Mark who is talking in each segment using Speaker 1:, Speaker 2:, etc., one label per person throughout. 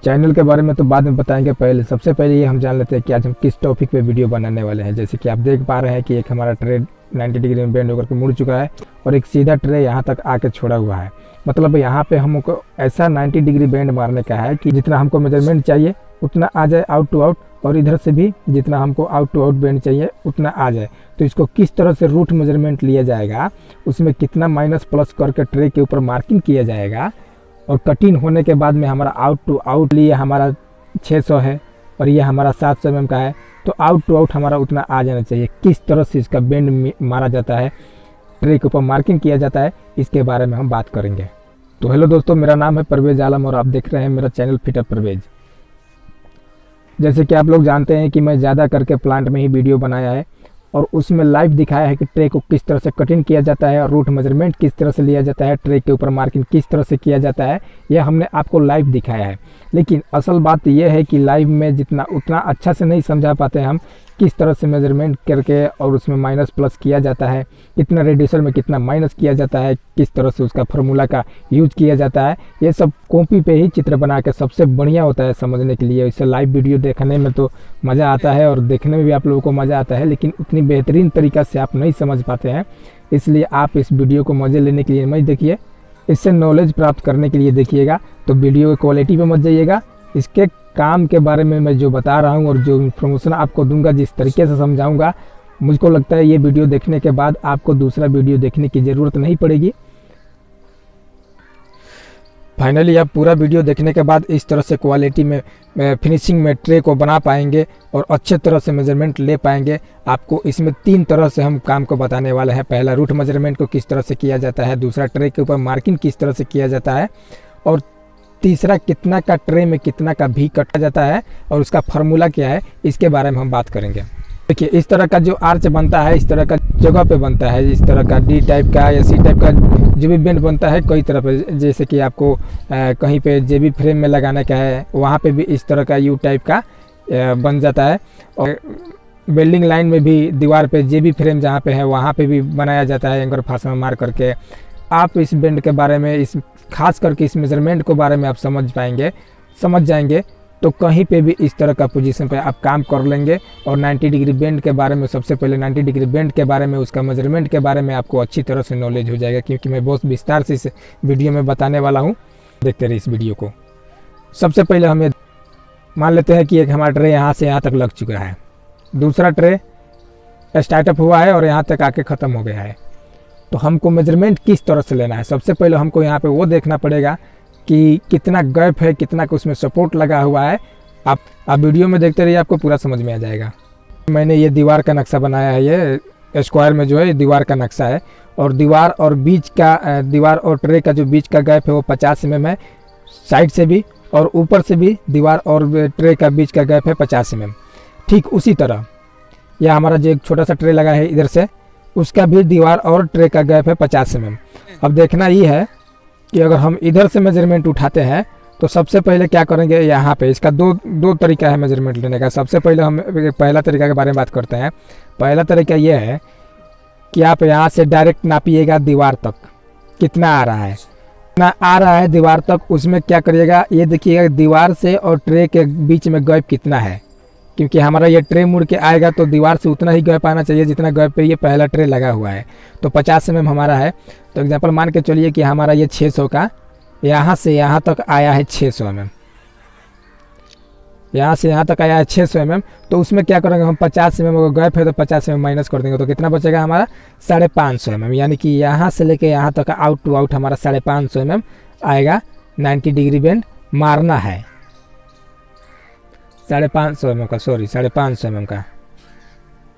Speaker 1: Channel के बारे में तो बाद में बताएंगे, पहले सबसे पहले ये हम जान लेते हैं कि आज हम किस टॉपिक पे वीडियो बनाने वाले हैं। जैसे कि आप देख पा रहे हैं कि एक हमारा ट्रे 90 डिग्री में बेंड होकर के मुड़ चुका है और एक सीधा ट्रे यहाँ तक आके छोड़ा हुआ है। मतलब यहाँ पे हमको ऐसा 90 डिग्री बेंड मारने का है कि जितना हमको मेजरमेंट चाहिए उतना आ जाए आउट टू आउट, और इधर से भी जितना हमको आउट टू आउट बेंड चाहिए उतना आ जाए। तो इसको किस तरह से रूट मेजरमेंट लिया जाएगा, उसमें कितना माइनस प्लस करके ट्रे के ऊपर मार्किंग किया जाएगा, और कटिंग होने के बाद में हमारा आउट टू आउट लिए हमारा 600 है और ये हमारा 700 mm का है, तो आउट टू आउट हमारा उतना आ जाना चाहिए। किस तरह से इसका बेंड मारा जाता है, ट्रे के ऊपर मार्किंग किया जाता है, इसके बारे में हम बात करेंगे। तो हेलो दोस्तों, मेरा नाम है परवेज आलम और आप देख रहे हैं मेरा चैनल फिटर परवेज। जैसे कि आप लोग जानते हैं कि मैं ज़्यादा करके प्लांट में ही वीडियो बनाया है और उसमें लाइव दिखाया है कि ट्रे को किस तरह से कटिंग किया जाता है और रूट मेजरमेंट किस तरह से लिया जाता है, ट्रे के ऊपर मार्किंग किस तरह से किया जाता है, यह हमने आपको लाइव दिखाया है। लेकिन असल बात यह है कि लाइव में जितना उतना अच्छा से नहीं समझा पाते हम किस तरह से मेजरमेंट करके और उसमें माइनस प्लस किया जाता है, कितना रेडियसर में कितना माइनस किया जाता है, किस तरह से उसका फार्मूला का यूज किया जाता है। ये सब कॉपी पे ही चित्र बना के सबसे बढ़िया होता है समझने के लिए। इससे लाइव वीडियो देखने में तो मज़ा आता है और देखने में भी आप लोगों को मज़ा आता है, लेकिन उतनी बेहतरीन तरीक़ा से आप नहीं समझ पाते हैं। इसलिए आप इस वीडियो को मज़े लेने के लिए मत देखिए, इससे नॉलेज प्राप्त करने के लिए देखिएगा। तो वीडियो की क्वालिटी पे मत जाइएगा, इसके काम के बारे में मैं जो बता रहा हूँ और जो इन्फॉर्मेशन आपको दूंगा, जिस तरीके से समझाऊंगा, मुझको लगता है ये वीडियो देखने के बाद आपको दूसरा वीडियो देखने की ज़रूरत नहीं पड़ेगी। फाइनली आप पूरा वीडियो देखने के बाद इस तरह से क्वालिटी में फिनिशिंग में ट्रे को बना पाएंगे और अच्छे तरह से मेजरमेंट ले पाएंगे। आपको इसमें 3 तरह से हम काम को बताने वाले हैं। पहला, रूट मेजरमेंट को किस तरह से किया जाता है, दूसरा, ट्रे के ऊपर मार्किंग किस तरह से किया जाता है, और तीसरा, कितना का ट्रे में कितना का भी कटा जाता है और उसका फार्मूला क्या है, इसके बारे में हम बात करेंगे। देखिए, इस तरह का जो आर्च बनता है इस तरह का जगह पे बनता है, इस तरह का डी टाइप का या सी टाइप का जो भी बेंड बनता है कई तरह पे। जैसे कि आपको कहीं पे जेबी फ्रेम में लगाने का है, वहाँ पे भी इस तरह का यू टाइप का बन जाता है, और बिल्डिंग लाइन में भी दीवार पे जेबी फ्रेम जहाँ पे है वहाँ पे भी बनाया जाता है एंकर फासमा मार करके। आप इस बेंड के बारे में, इस खास करके इस मेजरमेंट के बारे में आप समझ जाएंगे तो कहीं पे भी इस तरह का पोजीशन पे आप काम कर लेंगे। और 90 डिग्री बेंड के बारे में, सबसे पहले 90 डिग्री बेंड के बारे में, उसका मेजरमेंट के बारे में आपको अच्छी तरह से नॉलेज हो जाएगा, क्योंकि मैं बहुत विस्तार से इस वीडियो में बताने वाला हूँ। देखते रहिए इस वीडियो को। सबसे पहले हमें मान लेते हैं कि एक हमारा ट्रे यहाँ से यहाँ तक लग चुका है, दूसरा ट्रे स्टार्टअप हुआ है और यहाँ तक आके ख़त्म हो गया है। तो हमको मेजरमेंट किस तरह से लेना है, सबसे पहले हमको यहाँ पे वो देखना पड़ेगा कि कितना गैप है, कितना का उसमें सपोर्ट लगा हुआ है। आप वीडियो में देखते रहिए, आपको पूरा समझ में आ जाएगा। मैंने ये दीवार का नक्शा बनाया है, ये स्क्वायर में जो है दीवार का नक्शा है, और दीवार और ट्रे का जो बीच का गैप है वो 50 mm है, साइड से भी और ऊपर से भी दीवार और ट्रे का बीच का गैप है 50 mm। ठीक उसी तरह यह हमारा जो एक छोटा सा ट्रे लगा है इधर से, उसका भी दीवार और ट्रे का गैप है 50 mm। अब देखना ये है कि अगर हम इधर से मेजरमेंट उठाते हैं तो सबसे पहले क्या करेंगे, यहाँ पे इसका दो तरीका है मेजरमेंट लेने का। सबसे पहले हम पहला तरीका के बारे में बात करते हैं। पहला तरीका ये है कि आप यहाँ से डायरेक्ट नापिएगा दीवार तक कितना आ रहा है, कितना आ रहा है दीवार तक। उसमें क्या करिएगा, ये देखिएगा दीवार से और ट्रे के बीच में गैप कितना है, क्योंकि हमारा ये ट्रे मुड़ के आएगा तो दीवार से उतना ही गैप आना चाहिए जितना गैप पे ये पहला ट्रे लगा हुआ है। तो 50 mm हमारा है। तो एग्जांपल मान के चलिए कि हमारा ये 600 का यहाँ से यहाँ तक आया है 600 mm, यहाँ से यहाँ तक आया है 600 mm। तो उसमें क्या करेंगे हम, 50 mm अगर गैप है तो 50 mm माइनस कर देंगे, तो कितना बचेगा हमारा 550 mm। यानी कि यहाँ से लेके यहाँ तक आउट टू आउट हमारा 550 mm आएगा। 90 डिग्री बेंड मारना है, 550 mm का, सॉरी 550 mm का,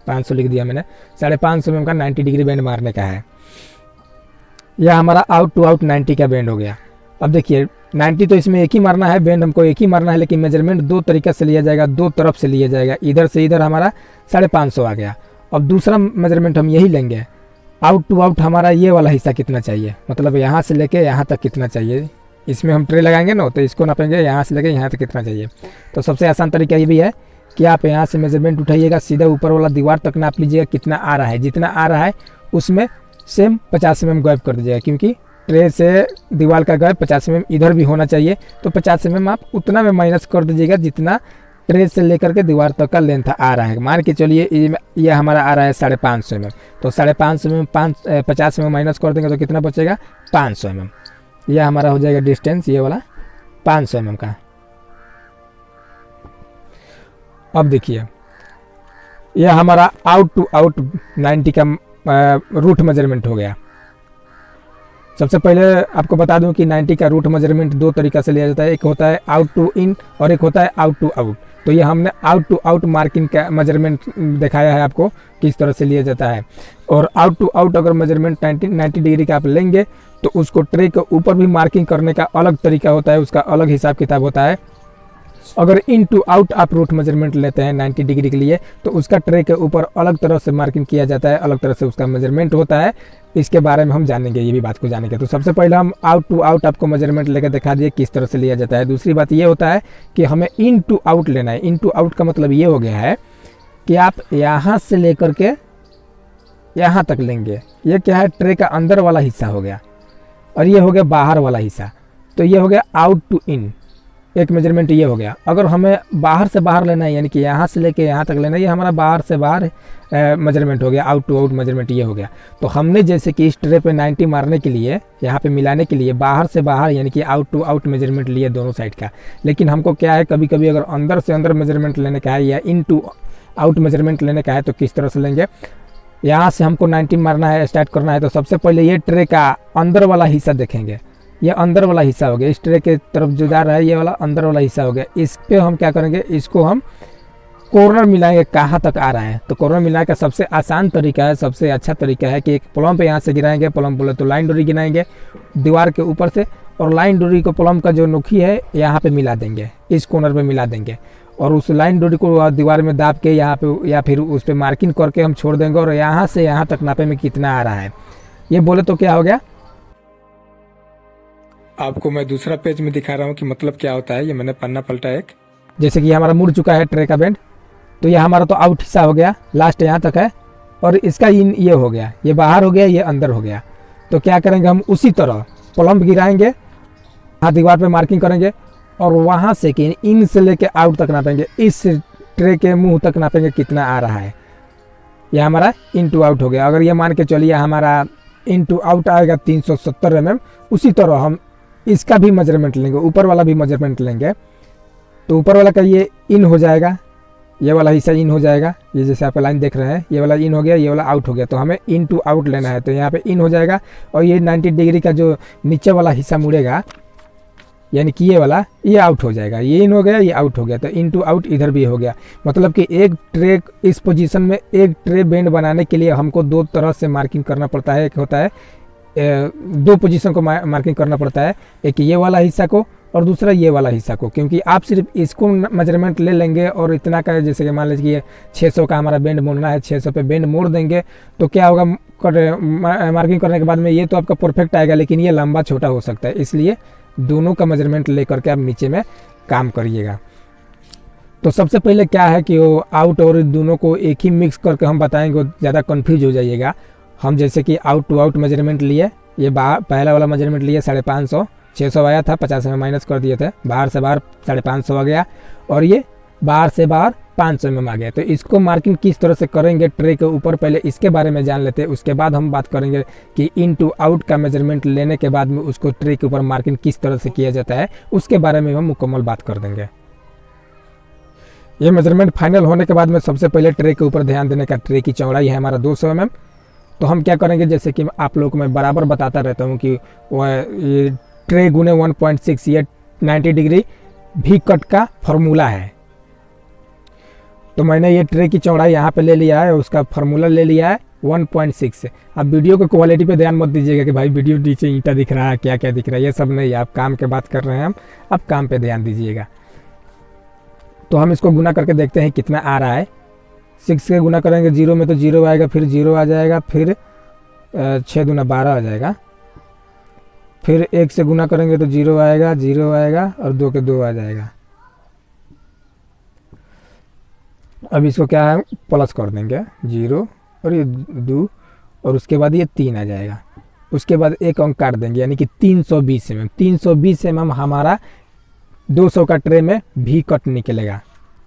Speaker 1: 500 लिख दिया मैंने, 550 mm का 90 डिग्री बेंड मारने का है। यह हमारा आउट टू आउट 90 का बेंड हो गया। अब देखिए 90 तो इसमें एक ही मारना है, बेंड हमको एक ही मारना है, लेकिन मेजरमेंट 2 तरीक़े से लिया जाएगा, 2 तरफ से लिया जाएगा। इधर से इधर हमारा 550 आ गया। अब दूसरा मेजरमेंट हम यही लेंगे, आउट टू आउट हमारा ये वाला हिस्सा कितना चाहिए, मतलब यहाँ से लेके यहाँ तक कितना चाहिए। इसमें हम ट्रे लगाएंगे ना, तो इसको नापेंगे यहाँ से लेके यहाँ तक कितना चाहिए। तो सबसे आसान तरीका ये भी है कि आप यहाँ से मेजरमेंट उठाइएगा, सीधा ऊपर वाला दीवार तक नाप लीजिएगा कितना आ रहा है, जितना आ रहा है उसमें सेम 50 mm गैप कर दीजिएगा, क्योंकि ट्रे से दीवार का गैप 50 mm इधर भी होना चाहिए, तो 50 mm आप उतना में माइनस कर दीजिएगा जितना ट्रे से लेकर के दीवार तक का लेंथ आ रहा है। मान के चलिए ये हमारा आ रहा है 550 mm, तो 550 mm 50 mm माइनस कर देंगे तो कितना बचेगा 500 mm। यह हमारा हो जाएगा डिस्टेंस, ये वाला 500 mm का। अब देखिए यह हमारा आउट टू आउट 90 का रूट मेजरमेंट हो गया। सबसे पहले आपको बता दूं कि 90 का रूट मेजरमेंट दो तरीका से लिया जाता है, एक होता है आउट टू इन और एक होता है आउट टू आउट। तो ये हमने आउट टू आउट मार्किंग का मेजरमेंट दिखाया है आपको किस तरह से लिया जाता है। और आउट टू आउट अगर मेजरमेंट 90 डिग्री का आप लेंगे तो उसको ट्रे के ऊपर भी मार्किंग करने का अलग तरीका होता है, उसका अलग हिसाब किताब होता है। अगर इन टू आउट आप रूट मेजरमेंट लेते हैं 90 डिग्री के लिए तो उसका ट्रे के ऊपर अलग तरह से मार्किंग किया जाता है, अलग तरह से उसका मेजरमेंट होता है। इसके बारे में हम जानेंगे, ये भी बात को जानेंगे। तो सबसे पहले हम आउट टू आउट आपको मेजरमेंट लेकर दिखा दिए किस तरह से लिया जाता है। दूसरी बात ये होता है कि हमें इन टू आउट लेना है। इन टू आउट का मतलब ये हो गया है कि आप यहाँ से लेकर के यहाँ तक लेंगे। ये क्या है, ट्रे का अंदर वाला हिस्सा हो गया और ये हो गया बाहर वाला हिस्सा। तो ये हो गया आउट टू इन, एक मेजरमेंट ये हो गया। अगर हमें बाहर से बाहर लेना है यानी कि यहाँ से लेके यहाँ तक लेना है, ये हमारा बाहर से बाहर मेजरमेंट हो गया, आउट टू आउट मेजरमेंट ये हो गया। तो हमने जैसे कि इस ट्रे पे 90 मारने के लिए, यहाँ पे मिलाने के लिए बाहर से बाहर यानी कि आउट टू आउट मेजरमेंट लिए दोनों साइड का। लेकिन हमको क्या है, कभी कभी अगर अंदर से अंदर मेजरमेंट लेने का है या इन टू आउट मेजरमेंट लेने का है तो किस तरह से लेंगे। यहाँ से हमको 90 मारना है, स्टार्ट करना है, तो सबसे पहले ये ट्रे का अंदर वाला हिस्सा देखेंगे। ये अंदर वाला हिस्सा हो गया, इस ट्रे के तरफ जो जा रहा है ये वाला अंदर वाला हिस्सा हो गया। इस पे हम क्या करेंगे, इसको हम कॉर्नर मिलाएंगे कहाँ तक आ रहा है। तो कॉर्नर मिलाने का सबसे आसान तरीका है, सबसे अच्छा तरीका है कि एक प्लम पे यहाँ से गिराएंगे, प्लम बोले तो लाइन डोरी गिराएंगे दीवार के ऊपर से, और लाइन डोरी को प्लम का जो नोखी है यहाँ पे मिला देंगे, इस कॉर्नर पे मिला देंगे, और उस लाइन डोरी को दीवार में दाब के यहाँ पे या फिर उस पर मार्किंग करके हम छोड़ देंगे। और यहाँ से यहाँ तक नापे में कितना आ रहा है ये बोले तो क्या हो गया। आपको मैं दूसरा पेज में दिखा रहा हूँ कि मतलब क्या होता है। ये मैंने पन्ना पलटा एक, जैसे कि हमारा मुड़ चुका है ट्रे का बेंड, तो ये हमारा तो आउट हिस्सा हो गया, लास्ट यहाँ तक है, और इसका इन ये हो गया, ये बाहर हो गया, ये अंदर हो गया। तो क्या करेंगे, हम उसी तरह प्लम्ब गिराएंगे, हाँ दीवार पे मार्किंग करेंगे और वहाँ से कि इन से लेके आउट तक नापेंगे, इस ट्रे के मुंह तक नापेंगे कितना आ रहा है। यह हमारा इन टू आउट हो गया। अगर ये मान के चलिए हमारा इन टू आउट आएगा 370 mm, उसी तरह हम इसका भी मेजरमेंट लेंगे, ऊपर वाला भी मेजरमेंट लेंगे। तो ऊपर वाला का ये इन हो जाएगा, ये वाला हिस्सा इन हो जाएगा, ये जैसे आप लाइन देख रहे हैं, ये वाला इन हो गया, ये वाला आउट हो गया। तो हमें इन टू आउट लेना है, तो यहाँ पे इन हो जाएगा। और ये 90 डिग्री का जो नीचे वाला हिस्सा मुड़ेगा यानी कि ये वाला, ये आउट हो जाएगा। ये इन हो गया, ये आउट हो गया, तो इन टू आउट इधर भी हो गया। मतलब कि एक ट्रे इस पोजीशन में, एक ट्रे बेंड बनाने के लिए हमको दो तरह से मार्किंग करना पड़ता है। एक होता है दो पोजीशन को मार्किंग करना पड़ता है, एक ये वाला हिस्सा को और दूसरा ये वाला हिस्सा को। क्योंकि आप सिर्फ इसको मेजरमेंट ले लेंगे और इतना का, जैसे कि मान लीजिए 600 का हमारा बेंड मोड़ना है, 600 पे बेंड मोड़ देंगे तो क्या होगा, मार्किंग करने के बाद में ये तो आपका परफेक्ट आएगा, लेकिन ये लंबा छोटा हो सकता है। इसलिए दोनों का मेजरमेंट ले करके आप नीचे में काम करिएगा। तो सबसे पहले क्या है कि वो आउट और दोनों को एक ही मिक्स करके हम बताएंगे, ज़्यादा कन्फ्यूज हो जाइएगा। हम जैसे कि आउट टू आउट मेजरमेंट लिए, ये पहला वाला मेजरमेंट लिए 550, 600 आया था, 50 में माइनस कर दिए थे, बाहर से बाहर 550 आ गया, और ये बाहर से बाहर 500 में आ गया। तो इसको मार्किंग किस तरह से करेंगे ट्रे के ऊपर, पहले इसके बारे में जान लेते हैं, उसके बाद हम बात करेंगे कि इन टू आउट का मेजरमेंट लेने के बाद में उसको ट्रे के ऊपर मार्किंग किस तरह से किया जाता है, उसके बारे में हम मुकम्मल बात कर देंगे। ये मेजरमेंट फाइनल होने के बाद में सबसे पहले ट्रे के ऊपर ध्यान देने का, ट्रे की चौड़ाई है हमारा 200 mm। तो हम क्या करेंगे, जैसे कि आप लोग को मैं बराबर बताता रहता हूँ कि ये ट्रे गुने 1.6, ये 90 डिग्री भी कट का फॉर्मूला है। तो मैंने ये ट्रे की चौड़ाई यहाँ पे ले लिया है, उसका फार्मूला ले लिया है 1.6। आप वीडियो की क्वालिटी पे ध्यान मत दीजिएगा कि भाई वीडियो नीचे ईंटा दिख रहा है, क्या क्या दिख रहा है, ये सब नहीं, आप काम के बात कर रहे हैं, आप काम पे ध्यान दीजिएगा। तो हम इसको गुना करके देखते हैं कितना आ रहा है। 6 से गुना करेंगे 0 में तो 0 आएगा, फिर 0 आ जाएगा, फिर 6 दूना 12 आ जाएगा, फिर 1 से गुना करेंगे तो 0 आएगा, 0 आएगा, और 2 के 2 आ जाएगा। अब इसको क्या है, प्लस कर देंगे 0 और ये 2, और उसके बाद ये 3 आ जाएगा। उसके बाद एक अंक काट देंगे, यानी कि 320 mm। 320 mm हमारा 200 का ट्रे में भी कट निकलेगा।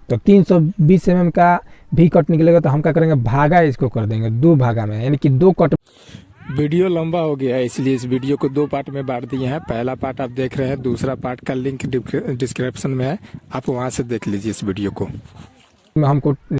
Speaker 1: तो 320 mm का भी कट निकलेगा तो हम क्या करेंगे, भागा इसको कर देंगे 2 भागा में, यानी कि 2 कट। वीडियो लंबा हो गया है इसलिए इस वीडियो को 2 पार्ट में बांट दिए हैं। पहला पार्ट आप देख रहे हैं, दूसरा पार्ट का लिंक डिस्क्रिप्शन में है, आप वहां से देख लीजिए इस वीडियो को। हमको